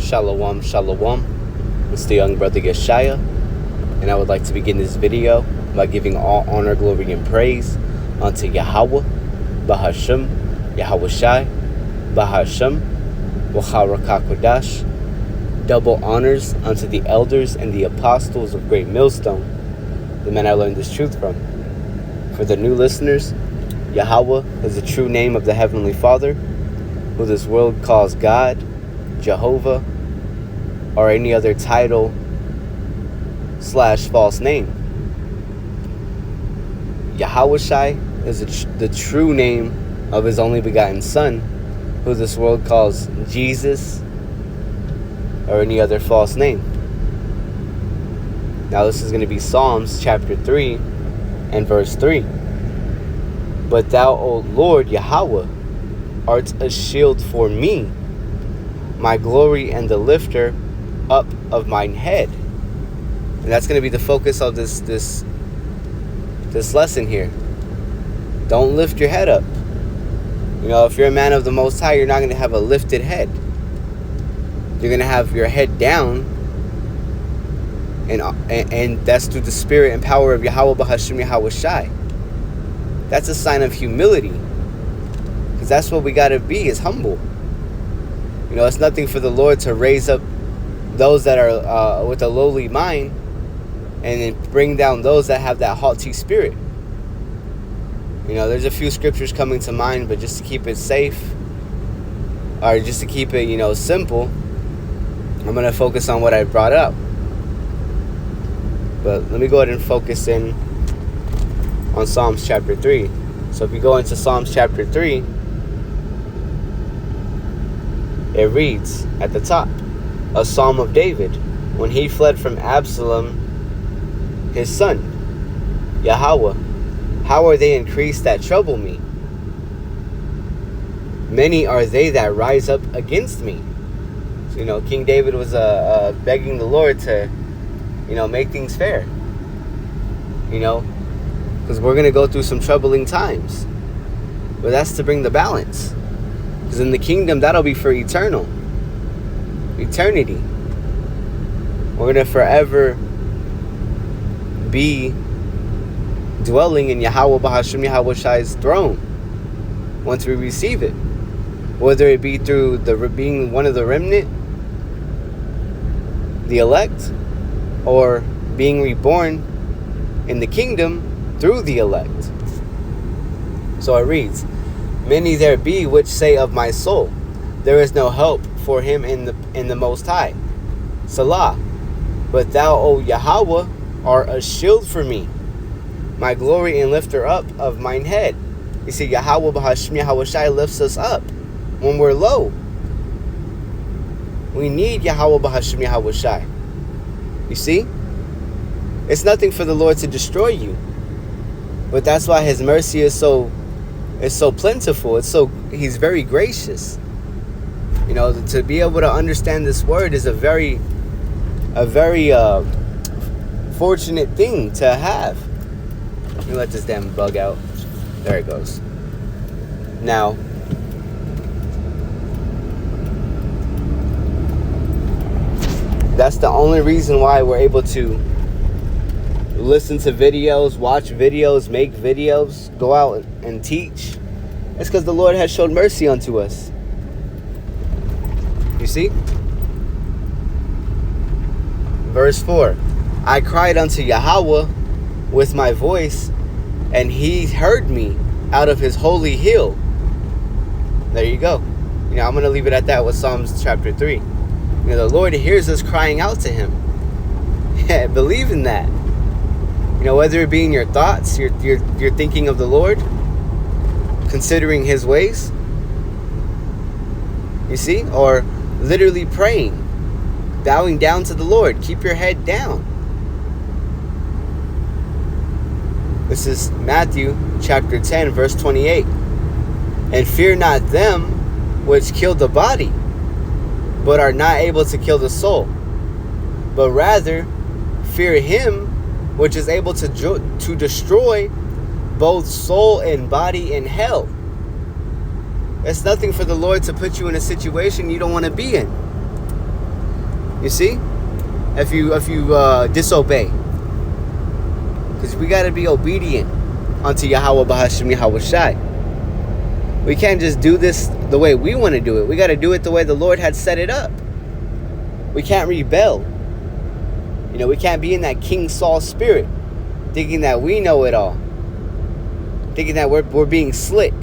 Shalawam, Shalawam. It's the young brother Yeshaya, and I would like to begin this video by giving all honor, glory, and praise unto Yahawah, BAHASHAM, Yahawashi, BAHASHAM, Qadash. Double honors unto the elders and the apostles of Great Millstone, the men I learned this truth from. For the new listeners, Yahawah is the true name of the Heavenly Father, who this world calls God, Jehovah, or any other title / false name. Yahawashi is the true name of his only begotten Son, who this world calls Jesus, or any other false name. Now this is going to be Psalms chapter 3 and verse 3. But thou, O Lord Yahawah, art a shield for me, my glory and the lifter up of mine head. And that's going to be the focus of this lesson here. Don't lift your head up. You know, if you're a man of the Most High, you're not going to have a lifted head. You're going to have your head down, and that's through the spirit and power of Yahawah, BAHASHAM, Yahawashi. That's a sign of humility, because that's what we got to be, is humble. You know, it's nothing for the Lord to raise up those that are with a lowly mind, and then bring down those that have that haughty spirit. You know, there's a few scriptures coming to mind, but just to keep it safe, or just to keep it, simple, I'm going to focus on what I brought up. But let me go ahead and focus in on Psalms chapter 3. So if you go into Psalms chapter 3, it reads at the top, a psalm of David, when he fled from Absalom, his son. Yahawah, how are they increased that trouble me? Many are they that rise up against me. So, King David was begging the Lord to, make things fair. Because we're going to go through some troubling times. But that's to bring the balance. Because in the kingdom, that'll be for eternity. We're going to forever be dwelling in Yahawah, BAHASHAM, Yahawashi's throne once we receive it. Whether it be through being one of the remnant, the elect, or being reborn in the kingdom through the elect. So it reads, many there be which say of my soul, there is no help for him in the Most High. Salah, but thou, O Yahawah, art a shield for me, my glory and lifter up of mine head. You see, Yahawah, BAHASHAM, Yahawashi lifts us up when we're low. We need Yahawah, BAHASHAM, Yahawashi. You see? It's nothing for the Lord to destroy you. But that's why his mercy is so plentiful. He's very gracious. To be able to understand this word is a very fortunate thing to have. Let me let this damn bug out. There it goes. Now, that's the only reason why we're able to listen to videos, watch videos, make videos, go out and teach. It's because the Lord has showed mercy unto us. You see? Verse 4. I cried unto Yahawah with my voice, and he heard me out of his holy hill. There you go. I'm going to leave it at that with Psalms chapter 3. The Lord hears us crying out to him. Yeah, believe in that. Whether it be in your thoughts, you're thinking of the Lord, considering his ways, you see, or literally praying, bowing down to the Lord. Keep your head down. This is Matthew chapter 10, verse 28. And fear not them which kill the body, but are not able to kill the soul, but rather fear him which is able to destroy both soul and body in hell. It's nothing for the Lord to put you in a situation you don't want to be in. You see? If you disobey. Because we got to be obedient unto Yahawah, BAHASHAM, Yahawashi. We can't just do this the way we want to do it. We got to do it the way the Lord had set it up. We can't rebel. You know, we can't be in that King Saul spirit, thinking that we know it all, thinking that we're being slick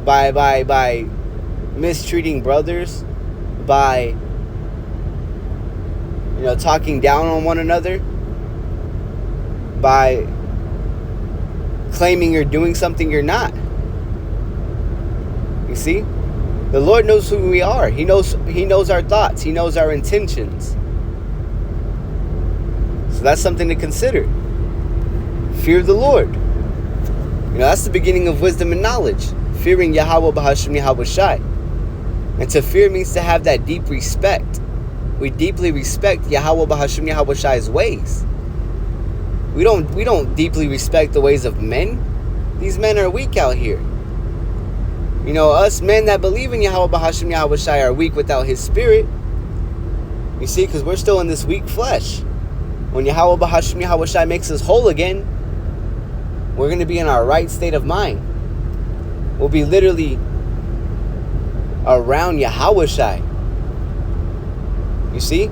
by mistreating brothers, by, you know, talking down on one another, by claiming you're doing something you're not. You see? The Lord knows who we are. He knows our thoughts. He knows our intentions. So that's something to consider. Fear the Lord. You know, that's the beginning of wisdom and knowledge. Fearing Yahawah, BAHASHAM, Yahawashi. And to fear means to have that deep respect. We deeply respect Yahawah, BAHASHAM, Yahawashi's ways. We don't deeply respect the ways of men. These men are weak out here. You know, us men that believe in Yahawah, BAHASHAM, Yahawashi are weak without His Spirit. You see, because we're still in this weak flesh. When Yahawah, BAHASHAM, Yahawashi makes us whole again, we're going to be in our right state of mind. We'll be literally around Yahawashi. You see?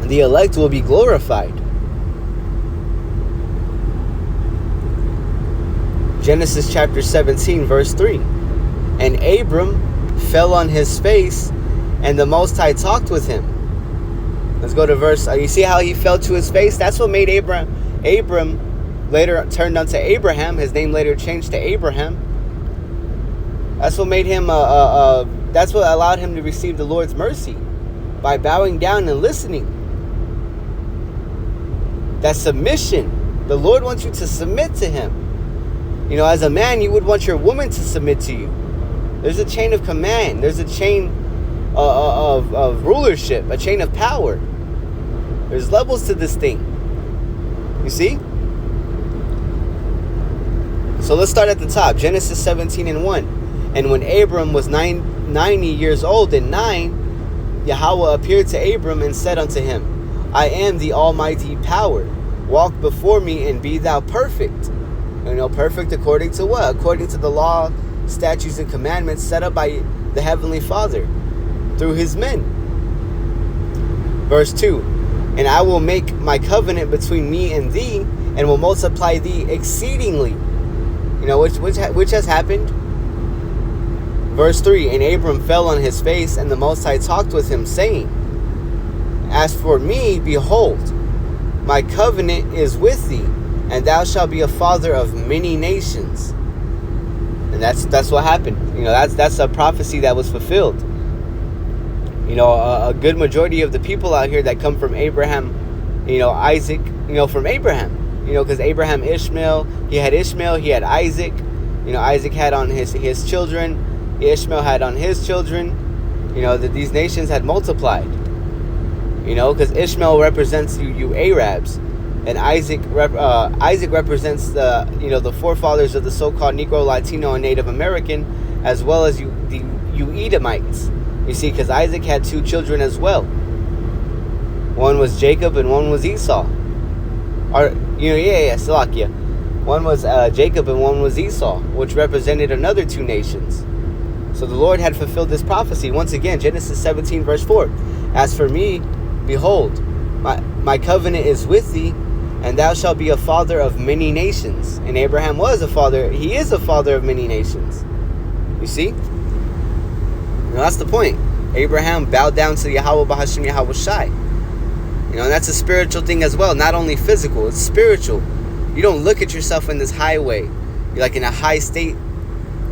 The elect will be glorified. Genesis chapter 17, verse 3. And Abram fell on his face, and the Most High talked with him. Let's go to verse. You see how he fell to his face? That's what made Abram later turned unto Abraham. His name later changed to Abraham. That's what made him. That's what allowed him to receive the Lord's mercy, by bowing down and listening. That submission. The Lord wants you to submit to Him. You know, as a man, you would want your woman to submit to you. There's a chain of command. There's a chain of rulership, a chain of power. There's levels to this thing. You see? So let's start at the top. Genesis 17:1. And when Abram was 90 years old and 9, Yahawah appeared to Abram and said unto him, I am the almighty power. Walk before me and be thou perfect. You know, perfect according to what? According to the law, statutes, and commandments set up by the Heavenly Father through His men. Verse 2. And I will make my covenant between me and thee, and will multiply thee exceedingly. You know, which has happened. Verse 3. And Abram fell on his face, and the Most High talked with him, saying, As for me, behold, my covenant is with thee, and thou shalt be a father of many nations. And that's what happened. You know, that's a prophecy that was fulfilled. You know, a good majority of the people out here that come from Abraham, you know, Isaac, you know, from Abraham. You know, because Abraham, Ishmael, he had Isaac. You know, Isaac had on his children. Ishmael had on his children. You know, that these nations had multiplied. You know, because Ishmael represents you Arabs, and Isaac represents the forefathers of the so-called Negro, Latino, and Native American, as well as you Edomites. You see, because Isaac had 2 children as well. One was Jacob and one was Esau. Salakia. One was Jacob and one was Esau, which represented another 2 nations. So the Lord had fulfilled this prophecy. Once again, Genesis 17, verse 4. As for me, behold, my covenant is with thee, and thou shalt be a father of many nations. And Abraham was a father. He is a father of many nations. You see? Now that's the point. Abraham bowed down to Yahawah, BAHASHAM, Yahawashi. You know, and that's a spiritual thing as well. Not only physical, it's spiritual. You don't look at yourself in this highway. You're like in a high state.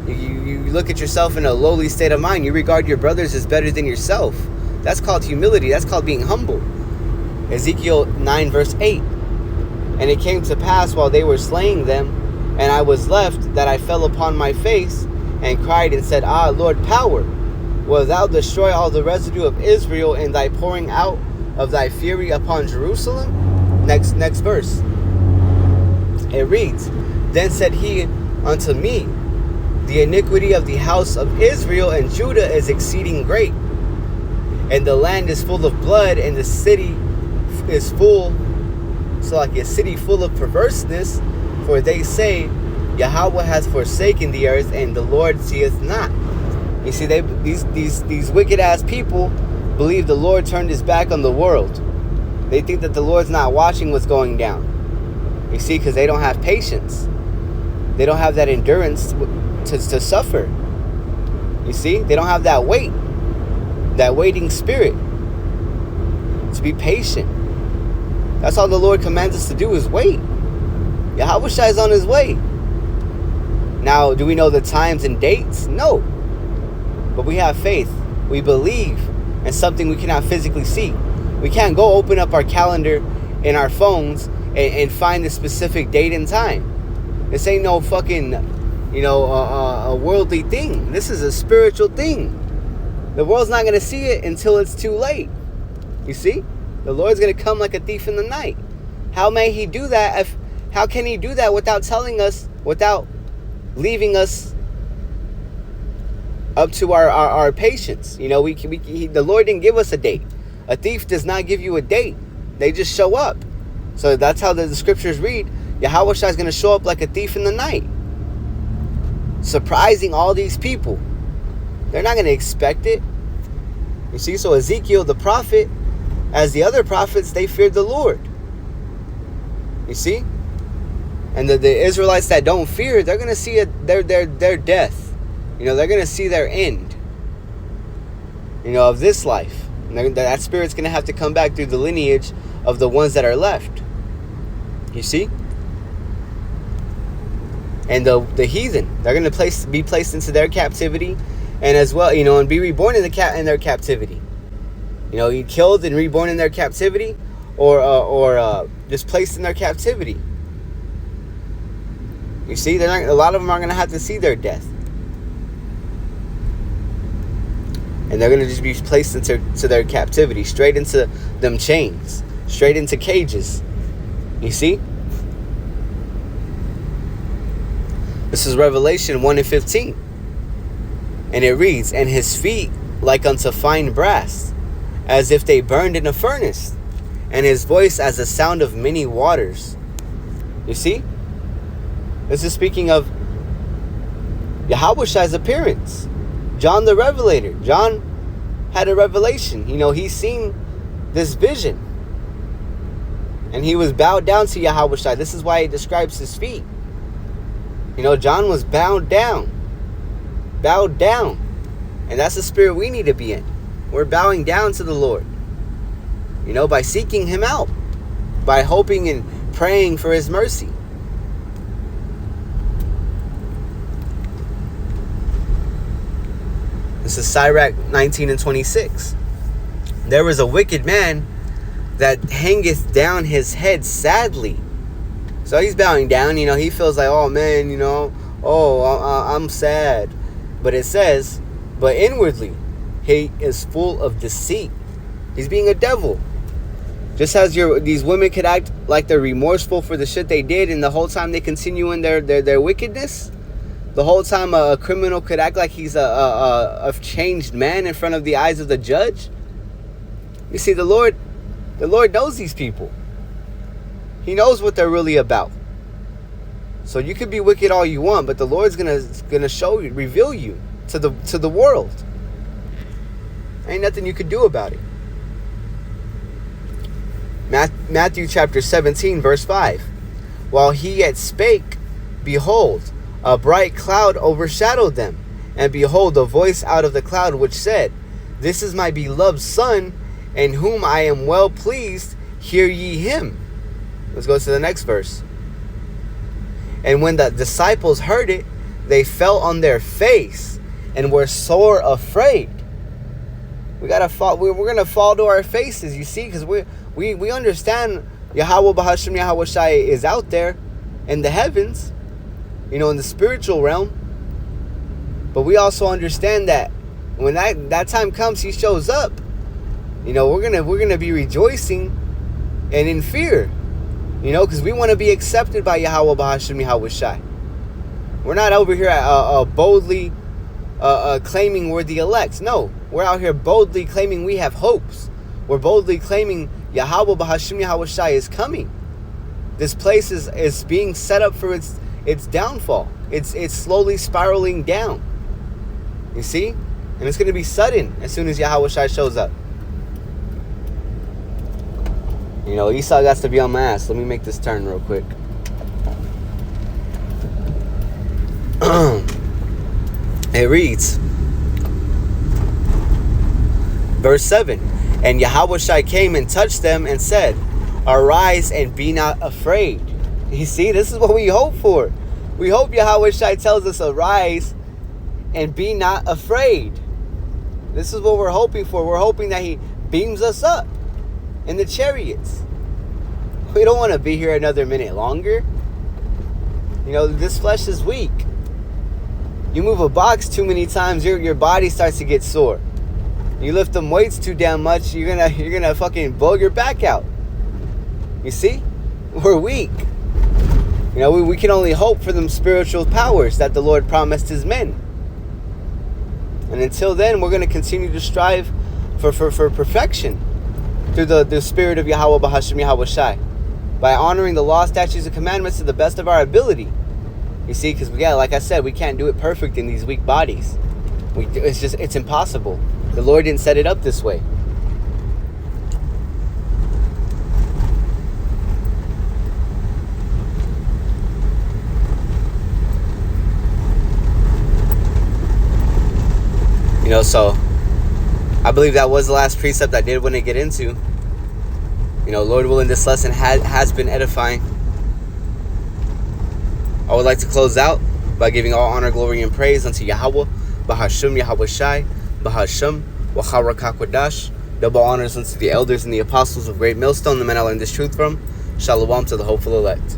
You look at yourself in a lowly state of mind. You regard your brothers as better than yourself. That's called humility. That's called being humble. Ezekiel 9 verse 8. And it came to pass while they were slaying them, and I was left, that I fell upon my face, and cried and said, Ah, Lord, power, wilt thou destroy all the residue of Israel in thy pouring out of thy fury upon Jerusalem? Next verse. It reads, Then said he unto me, The iniquity of the house of Israel and Judah is exceeding great, and the land is full of blood, and the city is full, so like a city full of perverseness, for they say, Yahawah has forsaken the earth, and the Lord seeth not. You see, these wicked ass people believe the Lord turned his back on the world. They think that the Lord's not watching what's going down. You see, because they don't have patience. They don't have that endurance to suffer. You see, they don't have that wait, that waiting spirit, to be patient. That's all the Lord commands us to do, is wait. Yahawashi is on his way. Now, do we know the times and dates? No. But we have faith. We believe in something we cannot physically see. We can't go open up our calendar in our phones and find a specific date and time. This ain't no fucking, a worldly thing. This is a spiritual thing. The world's not going to see it until it's too late. You see? The Lord's going to come like a thief in the night. How may he do that? How can he do that without telling us, without leaving us up to our patience? The Lord didn't give us a date. A thief does not give you a date. They just show up. So that's how the scriptures read. Yahawashi is going to show up like a thief in the night, surprising all these people. They're not going to expect it. You see, so Ezekiel the prophet, as the other prophets, they feared the Lord. You see? And the Israelites that don't fear, they're going to see their death. They're going to see their end, of this life. And that spirit's going to have to come back through the lineage of the ones that are left. You see? And the heathen, they're going to be placed into their captivity, and as well, and be reborn in their captivity. Killed and reborn in their captivity, or just placed in their captivity. You see, a lot of them are going to have to see their death. And they're going to just be placed into their captivity, straight into them chains, straight into cages. You see? This is Revelation 1:15. And it reads, and his feet like unto fine brass, as if they burned in a furnace, and his voice as the sound of many waters. You see? This is speaking of Yahawashi's appearance. John the Revelator. John had a revelation. He's seen this vision. And he was bowed down to Yahawashi. This is why he describes his feet. John was bowed down. Bowed down. And that's the spirit we need to be in. We're bowing down to the Lord. By seeking him out. By hoping and praying for his mercy. This is Sirach 19:26. There was a wicked man that hangeth down his head sadly. So he's bowing down, he feels like, oh man, I'm sad. But it says, but inwardly, he is full of deceit. He's being a devil. Just as these women could act like they're remorseful for the shit they did, and the whole time they continue in their wickedness. The whole time a criminal could act like he's a changed man in front of the eyes of the judge. You see, the Lord knows these people. He knows what they're really about. So you could be wicked all you want, but the Lord's gonna show you, reveal you to the world. Ain't nothing you could do about it. Matthew chapter 17, verse 5. While he yet spake, behold, a bright cloud overshadowed them. And behold, a voice out of the cloud which said, This is my beloved Son, in whom I am well pleased. Hear ye him. Let's go to the next verse. And when the disciples heard it, they fell on their face and were sore afraid. We're gonna fall to our faces, you see, because we understand Yahawah BAHASHAM Yahawashi is out there in the heavens, in the spiritual realm. But we also understand that when that time comes, he shows up. We're gonna be rejoicing and in fear, because we want to be accepted by Yahawah BAHASHAM Yahawashi. We're not over here boldly claiming we're the elect. No, We're out here boldly claiming we have hopes. We're boldly claiming Yahawah, BAHASHAM, Yahawashi is coming. This place is being set up for its downfall. It's slowly spiraling down. You see? And it's going to be sudden as soon as Yahawashi shows up. You know, Esau got to be on my ass. Let me make this turn real quick. It reads, verse 7, and Yahawashi came and touched them and said, arise and be not afraid. You see, this is what we hope for. We hope Yahawashi tells us, arise and be not afraid. This is what we're hoping for. We're hoping that he beams us up in the chariots. We don't want to be here another minute longer. You know, this flesh is weak. You move a box too many times, your body starts to get sore. You lift them weights too damn much, you're gonna fucking blow your back out. You see? We're weak. You know, we can only hope for them spiritual powers that the Lord promised his men. And until then, we're going to continue to strive for perfection through the spirit of Yahawah, BAHASHAM, Yahawashi, by honoring the law, statutes, and commandments to the best of our ability. You see, because, yeah, like I said, we can't do it perfect in these weak bodies. It's impossible. The Lord didn't set it up this way. You know, so I believe that was the last precept I did want to get into. You know, Lord willing, this lesson has been edifying. I would like to close out by giving all honor, glory, and praise unto Yahawah, BAHASHAM, Yahawashi, BAHASHAM, Qadash. Double honors unto the elders and the apostles of Great Millstone, the men I learned this truth from. SHALAWAM to the hopeful elect.